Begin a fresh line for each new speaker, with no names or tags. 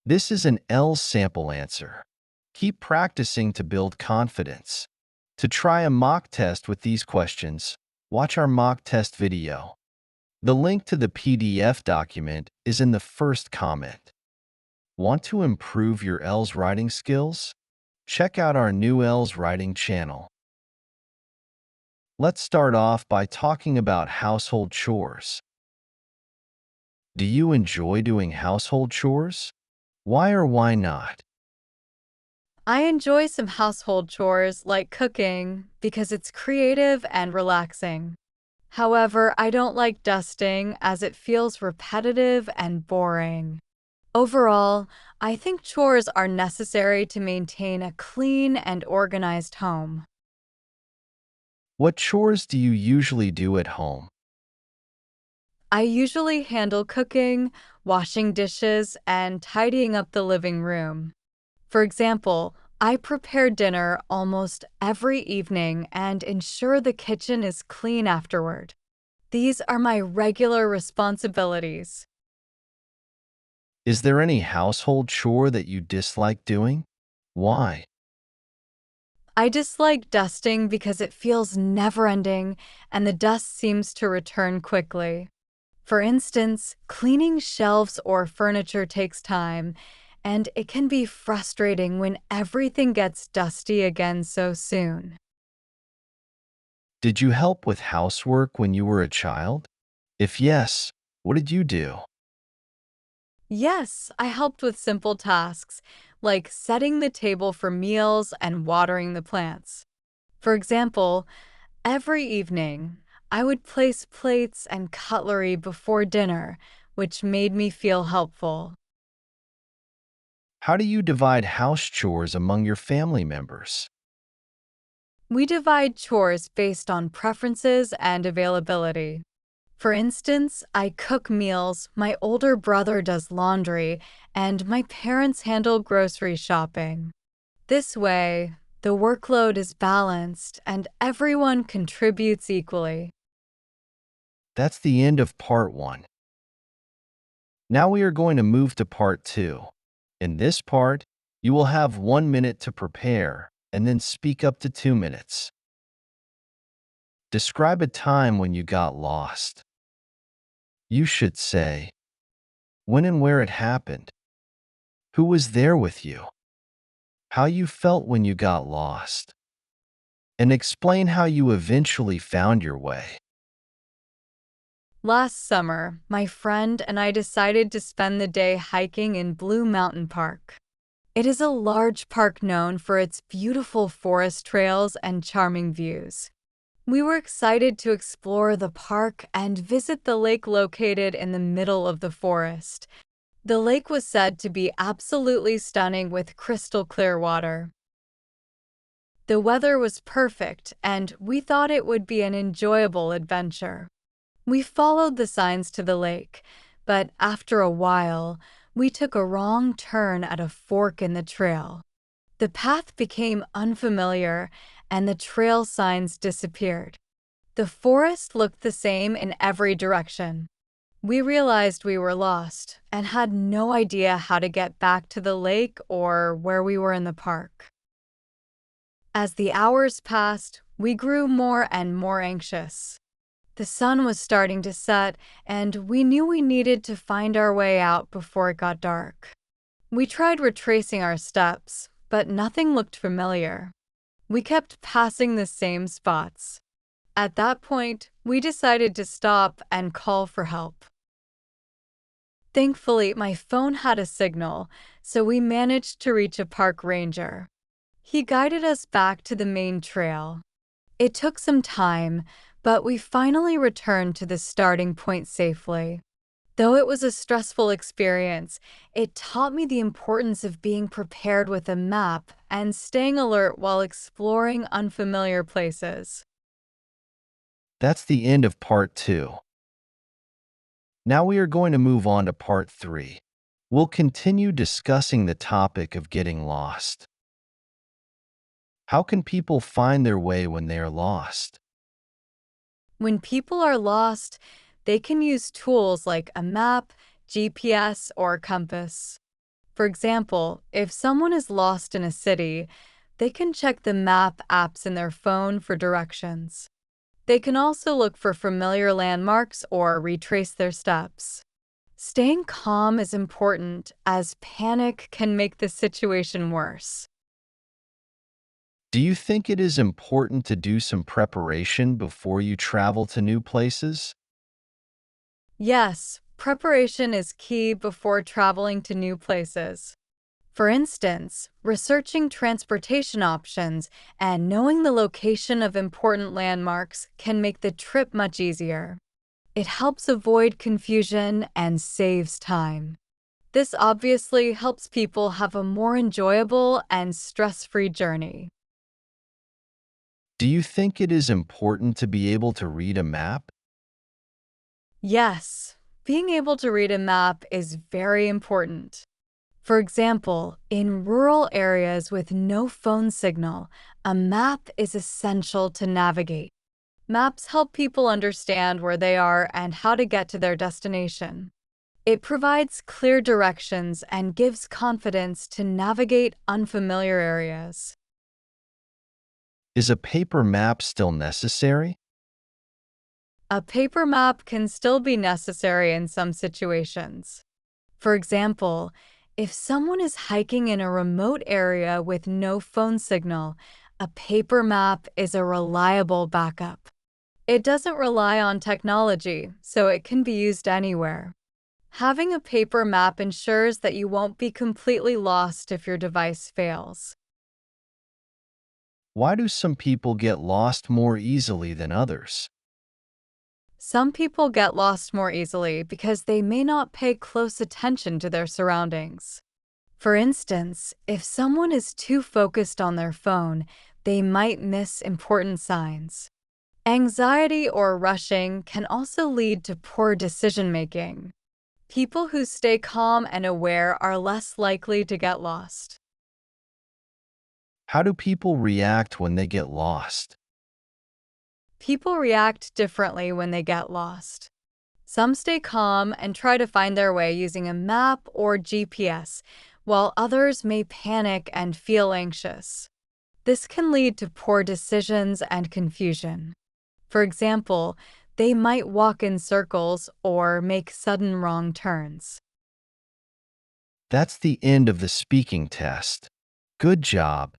This is an IELTS sample answer. Keep practicing to build confidence. To try a mock test with these questions, watch our mock test video. The link to the PDF document is in the first comment. Want to improve your IELTS writing skills? Check out our new IELTS writing channel. Let's start off by talking about household chores. Do you enjoy doing household chores? Why or why not?
I enjoy some household chores like cooking because it's creative and relaxing. However, I don't like dusting as it feels repetitive and boring. Overall, I think chores are necessary to maintain a clean and organized home.
What chores do you usually do at home?
I usually handle cooking, washing dishes, and tidying up the living room. For example, I prepare dinner almost every evening and ensure the kitchen is clean afterward. These are my regular responsibilities.
Is there any household chore that you dislike doing? Why?
I dislike dusting because it feels never-ending and the dust seems to return quickly. For instance, cleaning shelves or furniture takes time, and it can be frustrating when everything gets dusty again so soon.
Did you help with housework when you were a child? If yes, what did you do?
Yes, I helped with simple tasks like setting the table for meals and watering the plants. For example, every evening, I would place plates and cutlery before dinner, which made me feel helpful.
How do you divide house chores among your family members?
We divide chores based on preferences and availability. For instance, I cook meals, my older brother does laundry, and my parents handle grocery shopping. This way, the workload is balanced and everyone contributes equally.
That's the end of part 1. Now we are going to move to part 2. In this part, you will have 1 minute to prepare and then speak up to 2 minutes. Describe a time when you got lost. You should say when and where it happened, who was there with you, how you felt when you got lost, and explain how you eventually found your way.
Last summer, my friend and I decided to spend the day hiking in Blue Mountain Park. It is a large park known for its beautiful forest trails and charming views. We were excited to explore the park and visit the lake located in the middle of the forest. The lake was said to be absolutely stunning with crystal clear water. The weather was perfect, and we thought it would be an enjoyable adventure. We followed the signs to the lake, but after a while, we took a wrong turn at a fork in the trail. The path became unfamiliar, and the trail signs disappeared. The forest looked the same in every direction. We realized we were lost and had no idea how to get back to the lake or where we were in the park. As the hours passed, we grew more and more anxious. The sun was starting to set, and we knew we needed to find our way out before it got dark. We tried retracing our steps, but nothing looked familiar. We kept passing the same spots. At that point, we decided to stop and call for help. Thankfully, my phone had a signal, so we managed to reach a park ranger. He guided us back to the main trail. It took some time, but we finally returned to the starting point safely. Though it was a stressful experience, it taught me the importance of being prepared with a map and staying alert while exploring unfamiliar places.
That's the end of part 2. Now we are going to move on to part 3. We'll continue discussing the topic of getting lost. How can people find their way when they are lost?
When people are lost, they can use tools like a map, GPS, or compass. For example, if someone is lost in a city, they can check the map apps in their phone for directions. They can also look for familiar landmarks or retrace their steps. Staying calm is important as panic can make the situation worse.
Do you think it is important to do some preparation before you travel to new places?
Yes, preparation is key before traveling to new places. For instance, researching transportation options and knowing the location of important landmarks can make the trip much easier. It helps avoid confusion and saves time. This obviously helps people have a more enjoyable and stress-free journey.
Do you think it is important to be able to read a map?
Yes, being able to read a map is very important. For example, in rural areas with no phone signal, a map is essential to navigate. Maps help people understand where they are and how to get to their destination. It provides clear directions and gives confidence to navigate unfamiliar areas.
Is a paper map still necessary?
A paper map can still be necessary in some situations. For example, if someone is hiking in a remote area with no phone signal, a paper map is a reliable backup. It doesn't rely on technology, so it can be used anywhere. Having a paper map ensures that you won't be completely lost if your device fails.
Why do some people get lost more easily than others?
Some people get lost more easily because they may not pay close attention to their surroundings. For instance, if someone is too focused on their phone, they might miss important signs. Anxiety or rushing can also lead to poor decision-making. People who stay calm and aware are less likely to get lost.
How do people react when they get lost?
People react differently when they get lost. Some stay calm and try to find their way using a map or GPS, while others may panic and feel anxious. This can lead to poor decisions and confusion. For example, they might walk in circles or make sudden wrong turns.
That's the end of the speaking test. Good job.